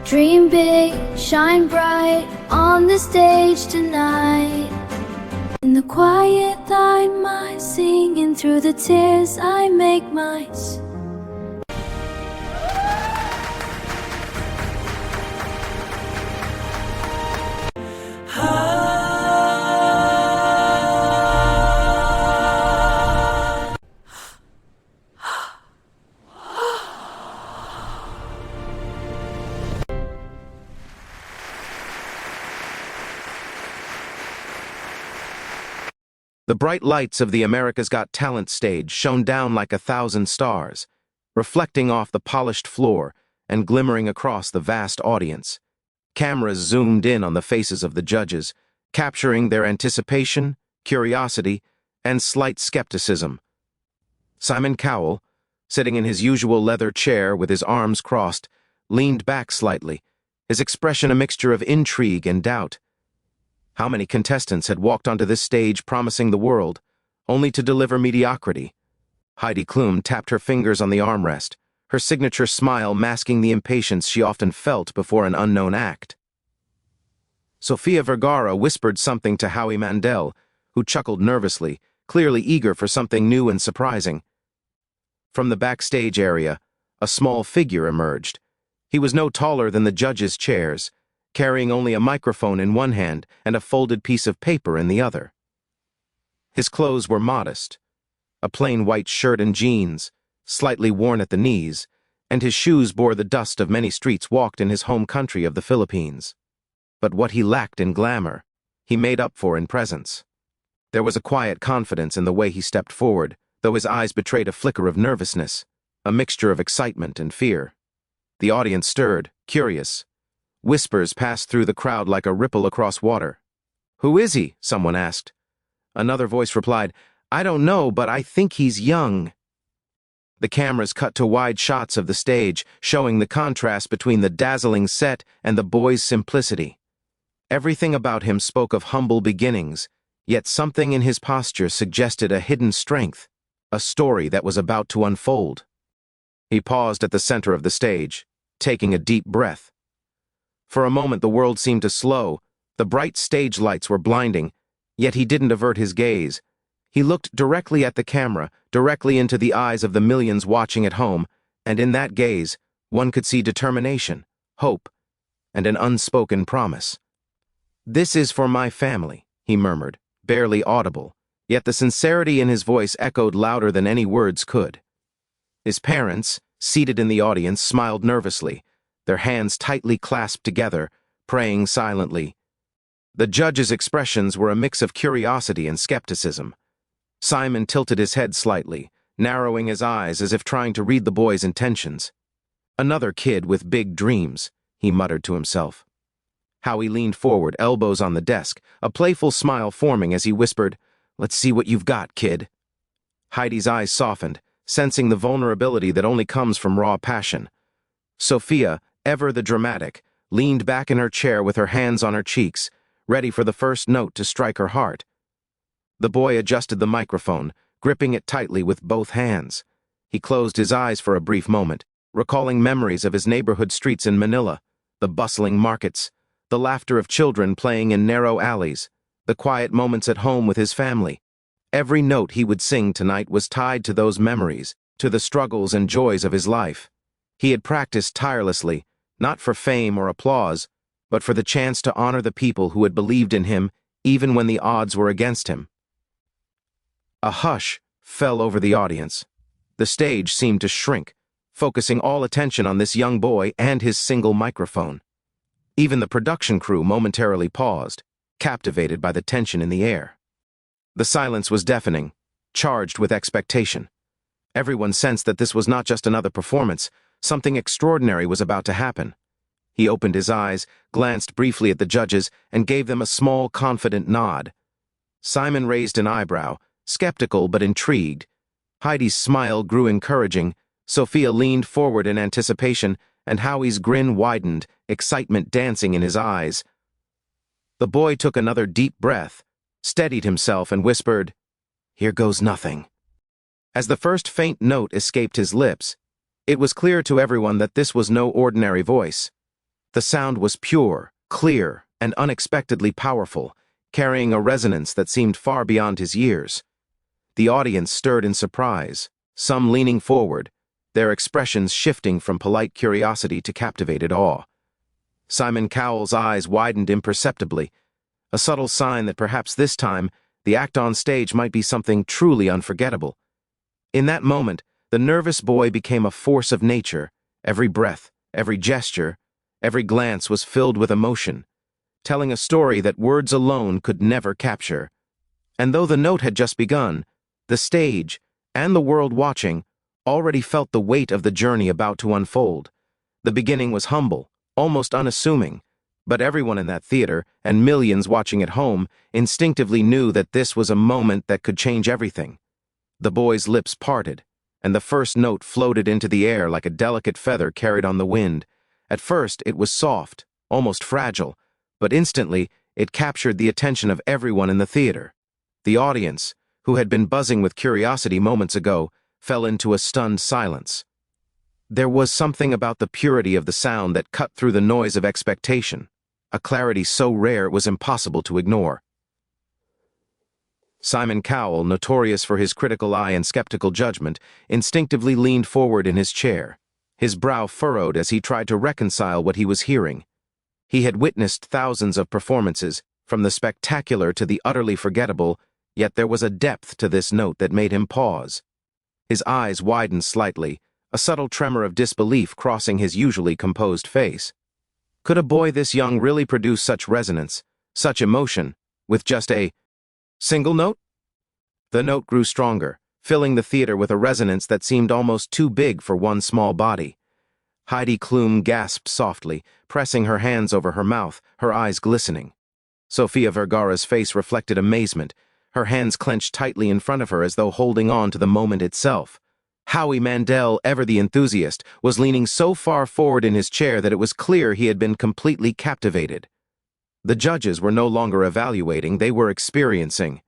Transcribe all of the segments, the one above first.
Dream big, shine bright on the stage tonight. In the quiet I might sing, and through the tears I make my The bright lights of the America's Got Talent stage shone down like 1,000 stars, reflecting off the polished floor and glimmering across the vast audience. Cameras zoomed in on the faces of the judges, capturing their anticipation, curiosity, and slight skepticism. Simon Cowell, sitting in his usual leather chair with his arms crossed, leaned back slightly, his expression a mixture of intrigue and doubt. How many contestants had walked onto this stage promising the world, only to deliver mediocrity? Heidi Klum tapped her fingers on the armrest, her signature smile masking the impatience she often felt before an unknown act. Sofia Vergara whispered something to Howie Mandel, who chuckled nervously, clearly eager for something new and surprising. From the backstage area, a small figure emerged. He was no taller than the judges' chairs, carrying only a microphone in one hand and a folded piece of paper in the other. His clothes were modest, a plain white shirt and jeans, slightly worn at the knees, and his shoes bore the dust of many streets walked in his home country of the Philippines. But what he lacked in glamour, he made up for in presence. There was a quiet confidence in the way he stepped forward, though his eyes betrayed a flicker of nervousness, a mixture of excitement and fear. The audience stirred, curious. Whispers passed through the crowd like a ripple across water. "Who is he?" someone asked. Another voice replied, "I don't know, but I think he's young." The cameras cut to wide shots of the stage, showing the contrast between the dazzling set and the boy's simplicity. Everything about him spoke of humble beginnings, yet something in his posture suggested a hidden strength, a story that was about to unfold. He paused at the center of the stage, taking a deep breath. For a moment the world seemed to slow, the bright stage lights were blinding, yet he didn't avert his gaze. He looked directly at the camera, directly into the eyes of the millions watching at home, and in that gaze, one could see determination, hope, and an unspoken promise. "This is for my family," he murmured, barely audible, yet the sincerity in his voice echoed louder than any words could. His parents, seated in the audience, smiled nervously, their hands tightly clasped together, praying silently. The judges' expressions were a mix of curiosity and skepticism. Simon tilted his head slightly, narrowing his eyes as if trying to read the boy's intentions. "Another kid with big dreams," he muttered to himself. Howie leaned forward, elbows on the desk, a playful smile forming as he whispered, "Let's see what you've got, kid." Heidi's eyes softened, sensing the vulnerability that only comes from raw passion. Sophia, ever the dramatic, leaned back in her chair with her hands on her cheeks, ready for the first note to strike her heart. The boy adjusted the microphone, gripping it tightly with both hands. He closed his eyes for a brief moment, recalling memories of his neighborhood streets in Manila, the bustling markets, the laughter of children playing in narrow alleys, the quiet moments at home with his family. Every note he would sing tonight was tied to those memories, to the struggles and joys of his life. He had practiced tirelessly, not for fame or applause, but for the chance to honor the people who had believed in him even when the odds were against him. A hush fell over the audience. The stage seemed to shrink, focusing all attention on this young boy and his single microphone. Even the production crew momentarily paused, captivated by the tension in the air. The silence was deafening, charged with expectation. Everyone sensed that this was not just another performance. Something extraordinary was about to happen. He opened his eyes, glanced briefly at the judges, and gave them a small, confident nod. Simon raised an eyebrow, skeptical but intrigued. Heidi's smile grew encouraging, Sophia leaned forward in anticipation, and Howie's grin widened, excitement dancing in his eyes. The boy took another deep breath, steadied himself, and whispered, "Here goes nothing." As the first faint note escaped his lips, it was clear to everyone that this was no ordinary voice. The sound was pure, clear, and unexpectedly powerful, carrying a resonance that seemed far beyond his years. The audience stirred in surprise, some leaning forward, their expressions shifting from polite curiosity to captivated awe. Simon Cowell's eyes widened imperceptibly, a subtle sign that perhaps this time the act on stage might be something truly unforgettable. In that moment, the nervous boy became a force of nature. Every breath, every gesture, every glance was filled with emotion, telling a story that words alone could never capture. And though the note had just begun, the stage, and the world watching, already felt the weight of the journey about to unfold. The beginning was humble, almost unassuming, but everyone in that theater, and millions watching at home, instinctively knew that this was a moment that could change everything. The boy's lips parted, and the first note floated into the air like a delicate feather carried on the wind. At first, it was soft, almost fragile, but instantly, it captured the attention of everyone in the theater. The audience, who had been buzzing with curiosity moments ago, fell into a stunned silence. There was something about the purity of the sound that cut through the noise of expectation, a clarity so rare it was impossible to ignore. Simon Cowell, notorious for his critical eye and skeptical judgment, instinctively leaned forward in his chair, his brow furrowed as he tried to reconcile what he was hearing. He had witnessed thousands of performances, from the spectacular to the utterly forgettable, yet there was a depth to this note that made him pause. His eyes widened slightly, a subtle tremor of disbelief crossing his usually composed face. Could a boy this young really produce such resonance, such emotion, with just a single note? The note grew stronger, filling the theater with a resonance that seemed almost too big for one small body. Heidi Klum gasped softly, pressing her hands over her mouth, her eyes glistening. Sofia Vergara's face reflected amazement, her hands clenched tightly in front of her as though holding on to the moment itself. Howie Mandel, ever the enthusiast, was leaning so far forward in his chair that it was clear he had been completely captivated. The judges were no longer evaluating, they were experiencing.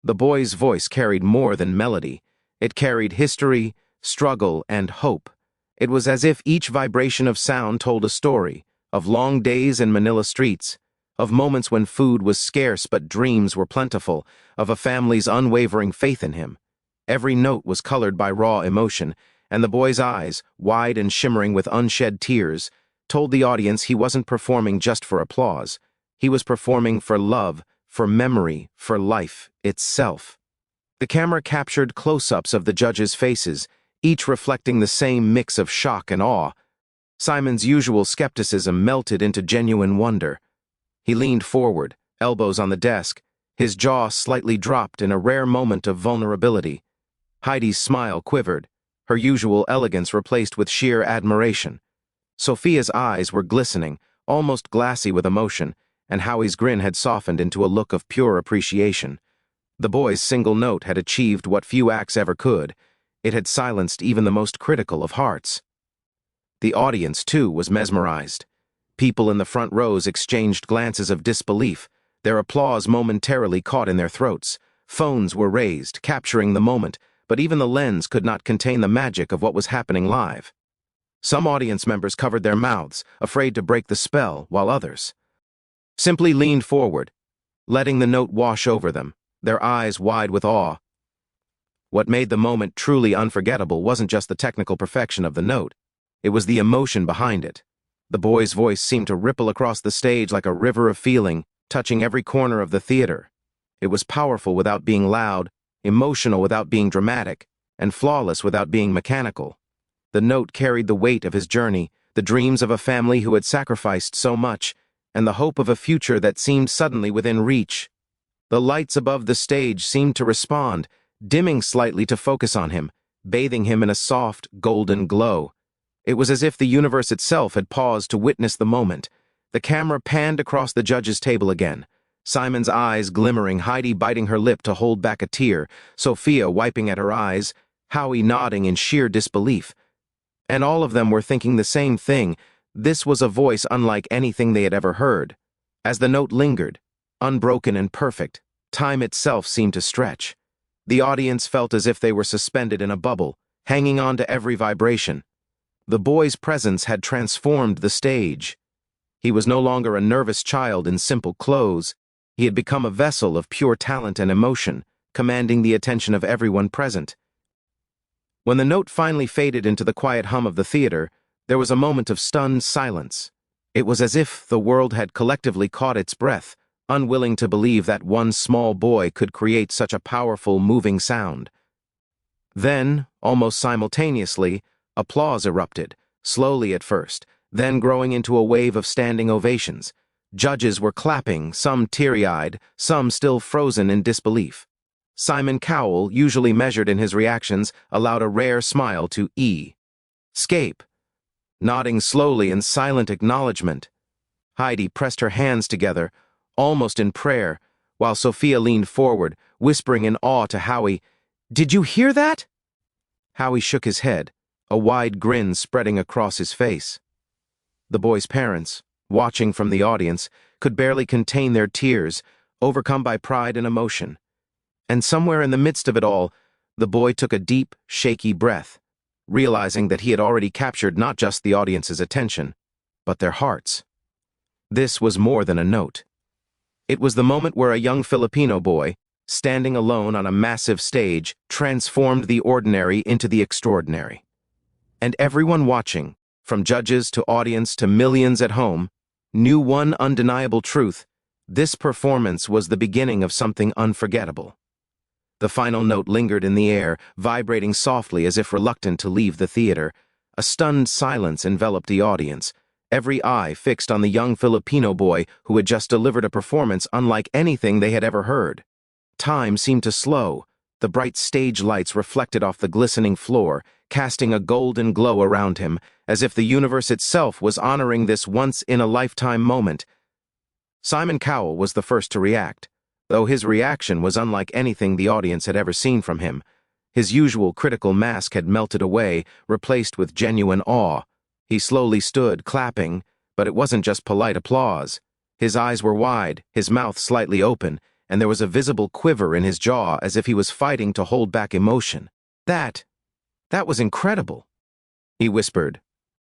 The boy's voice carried more than melody. It carried history, struggle, and hope. It was as if each vibration of sound told a story, of long days in Manila streets, of moments when food was scarce but dreams were plentiful, of a family's unwavering faith in him. Every note was colored by raw emotion, and the boy's eyes, wide and shimmering with unshed tears, told the audience he wasn't performing just for applause. He was performing for love, for memory, for life itself. The camera captured close-ups of the judges' faces, each reflecting the same mix of shock and awe. Simon's usual skepticism melted into genuine wonder. He leaned forward, elbows on the desk, his jaw slightly dropped in a rare moment of vulnerability. Heidi's smile quivered, her usual elegance replaced with sheer admiration. Sophia's eyes were glistening, almost glassy with emotion, and Howie's grin had softened into a look of pure appreciation. The boy's single note had achieved what few acts ever could. It had silenced even the most critical of hearts. The audience, too, was mesmerized. People in the front rows exchanged glances of disbelief, their applause momentarily caught in their throats. Phones were raised, capturing the moment, but even the lens could not contain the magic of what was happening live. Some audience members covered their mouths, afraid to break the spell, while others simply leaned forward, letting the note wash over them, their eyes wide with awe. What made the moment truly unforgettable wasn't just the technical perfection of the note, it was the emotion behind it. The boy's voice seemed to ripple across the stage like a river of feeling, touching every corner of the theater. It was powerful without being loud, emotional without being dramatic, and flawless without being mechanical. The note carried the weight of his journey, the dreams of a family who had sacrificed so much, and the hope of a future that seemed suddenly within reach. The lights above the stage seemed to respond, dimming slightly to focus on him, bathing him in a soft, golden glow. It was as if the universe itself had paused to witness the moment. The camera panned across the judges' table again, Simon's eyes glimmering, Heidi biting her lip to hold back a tear, Sophia wiping at her eyes, Howie nodding in sheer disbelief. And all of them were thinking the same thing. This was a voice unlike anything they had ever heard. As the note lingered, unbroken and perfect, time itself seemed to stretch. The audience felt as if they were suspended in a bubble, hanging on to every vibration. The boy's presence had transformed the stage. He was no longer a nervous child in simple clothes. He had become a vessel of pure talent and emotion, commanding the attention of everyone present. When the note finally faded into the quiet hum of the theater, there was a moment of stunned silence. It was as if the world had collectively caught its breath, unwilling to believe that one small boy could create such a powerful, moving sound. Then, almost simultaneously, applause erupted, slowly at first, then growing into a wave of standing ovations. Judges were clapping, some teary-eyed, some still frozen in disbelief. Simon Cowell, usually measured in his reactions, allowed a rare smile to escape, nodding slowly in silent acknowledgement. Heidi pressed her hands together, almost in prayer, while Sophia leaned forward, whispering in awe to Howie, "Did you hear that?" Howie shook his head, a wide grin spreading across his face. The boy's parents, watching from the audience, could barely contain their tears, overcome by pride and emotion. And somewhere in the midst of it all, the boy took a deep, shaky breath, realizing that he had already captured not just the audience's attention, but their hearts. This was more than a note. It was the moment where a young Filipino boy, standing alone on a massive stage, transformed the ordinary into the extraordinary. And everyone watching, from judges to audience to millions at home, knew one undeniable truth: this performance was the beginning of something unforgettable. The final note lingered in the air, vibrating softly as if reluctant to leave the theater. A stunned silence enveloped the audience, every eye fixed on the young Filipino boy who had just delivered a performance unlike anything they had ever heard. Time seemed to slow. The bright stage lights reflected off the glistening floor, casting a golden glow around him, as if the universe itself was honoring this once-in-a-lifetime moment. Simon Cowell was the first to react, though his reaction was unlike anything the audience had ever seen from him. His usual critical mask had melted away, replaced with genuine awe. He slowly stood, clapping, but it wasn't just polite applause. His eyes were wide, his mouth slightly open, and there was a visible quiver in his jaw as if he was fighting to hold back emotion. That was incredible," he whispered,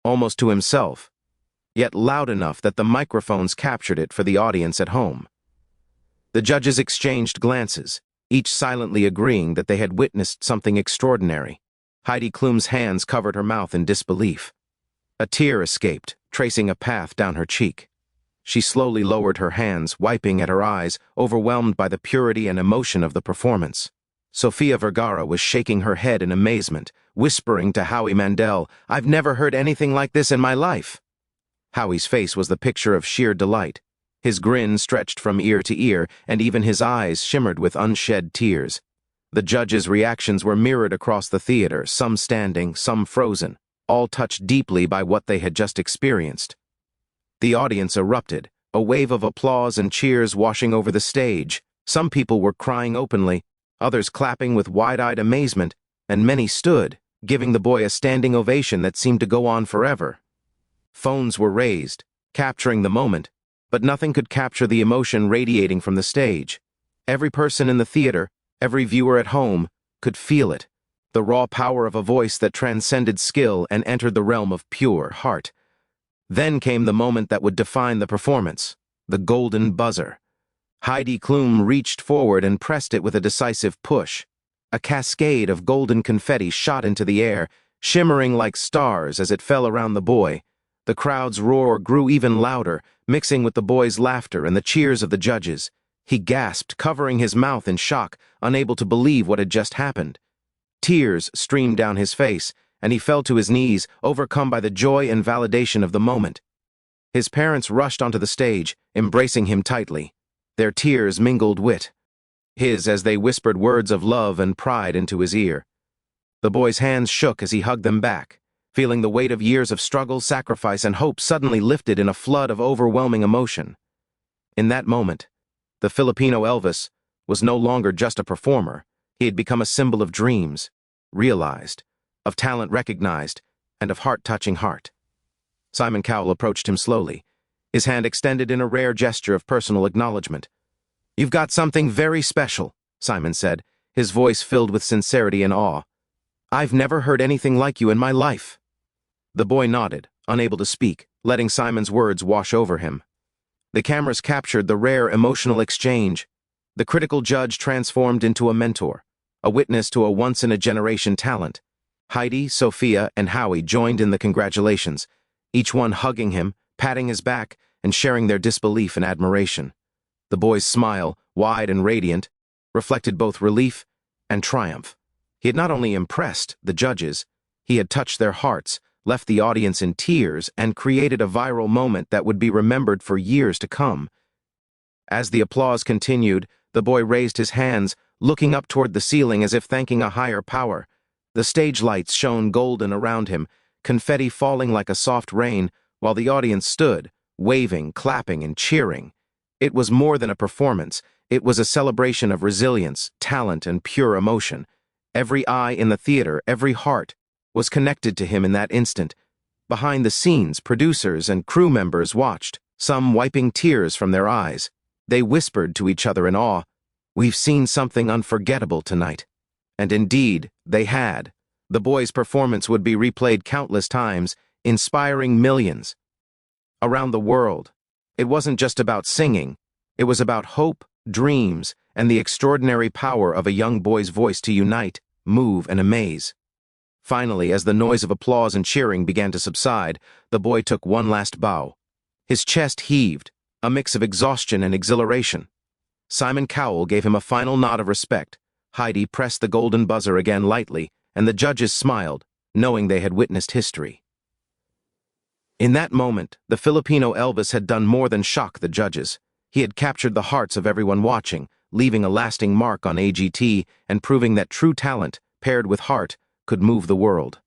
almost to himself, yet loud enough that the microphones captured it for the audience at home. The judges exchanged glances, each silently agreeing that they had witnessed something extraordinary. Heidi Klum's hands covered her mouth in disbelief. A tear escaped, tracing a path down her cheek. She slowly lowered her hands, wiping at her eyes, overwhelmed by the purity and emotion of the performance. Sofia Vergara was shaking her head in amazement, whispering to Howie Mandel, "I've never heard anything like this in my life." Howie's face was the picture of sheer delight. His grin stretched from ear to ear, and even his eyes shimmered with unshed tears. The judges' reactions were mirrored across the theater, some standing, some frozen, all touched deeply by what they had just experienced. The audience erupted, a wave of applause and cheers washing over the stage. Some people were crying openly, others clapping with wide-eyed amazement, and many stood, giving the boy a standing ovation that seemed to go on forever. Phones were raised, capturing the moment, but nothing could capture the emotion radiating from the stage. Every person in the theater, every viewer at home, could feel it, the raw power of a voice that transcended skill and entered the realm of pure heart. Then came the moment that would define the performance, the golden buzzer. Heidi Klum reached forward and pressed it with a decisive push. A cascade of golden confetti shot into the air, shimmering like stars as it fell around the boy. The crowd's roar grew even louder, mixing with the boy's laughter and the cheers of the judges. He gasped, covering his mouth in shock, unable to believe what had just happened. Tears streamed down his face, and he fell to his knees, overcome by the joy and validation of the moment. His parents rushed onto the stage, embracing him tightly. Their tears mingled with his as they whispered words of love and pride into his ear. The boy's hands shook as he hugged them back, feeling the weight of years of struggle, sacrifice, and hope suddenly lifted in a flood of overwhelming emotion. In that moment, the Filipino Elvis was no longer just a performer. He had become a symbol of dreams, realized, of talent recognized, and of heart-touching heart. Simon Cowell approached him slowly, his hand extended in a rare gesture of personal acknowledgement. "You've got something very special," Simon said, his voice filled with sincerity and awe. "I've never heard anything like you in my life." The boy nodded, unable to speak, letting Simon's words wash over him. The cameras captured the rare emotional exchange. The critical judge transformed into a mentor, a witness to a once-in-a-generation talent. Heidi, Sophia, and Howie joined in the congratulations, each one hugging him, patting his back, and sharing their disbelief and admiration. The boy's smile, wide and radiant, reflected both relief and triumph. He had not only impressed the judges, he had touched their hearts, left the audience in tears, and created a viral moment that would be remembered for years to come. As the applause continued, the boy raised his hands, looking up toward the ceiling as if thanking a higher power. The stage lights shone golden around him, confetti falling like a soft rain, while the audience stood, waving, clapping, and cheering. It was more than a performance. It was a celebration of resilience, talent, and pure emotion. Every eye in the theater, every heart, was connected to him in that instant. Behind the scenes, producers and crew members watched, some wiping tears from their eyes. They whispered to each other in awe, "We've seen something unforgettable tonight." And indeed, they had. The boy's performance would be replayed countless times, inspiring millions. Around the world, it wasn't just about singing. It was about hope, dreams, and the extraordinary power of a young boy's voice to unite, move, and amaze. Finally, as the noise of applause and cheering began to subside, the boy took one last bow. His chest heaved, a mix of exhaustion and exhilaration. Simon Cowell gave him a final nod of respect. Heidi pressed the golden buzzer again lightly, and the judges smiled, knowing they had witnessed history. In that moment, the Filipino Elvis had done more than shock the judges. He had captured the hearts of everyone watching, leaving a lasting mark on AGT and proving that true talent, paired with heart, could move the world.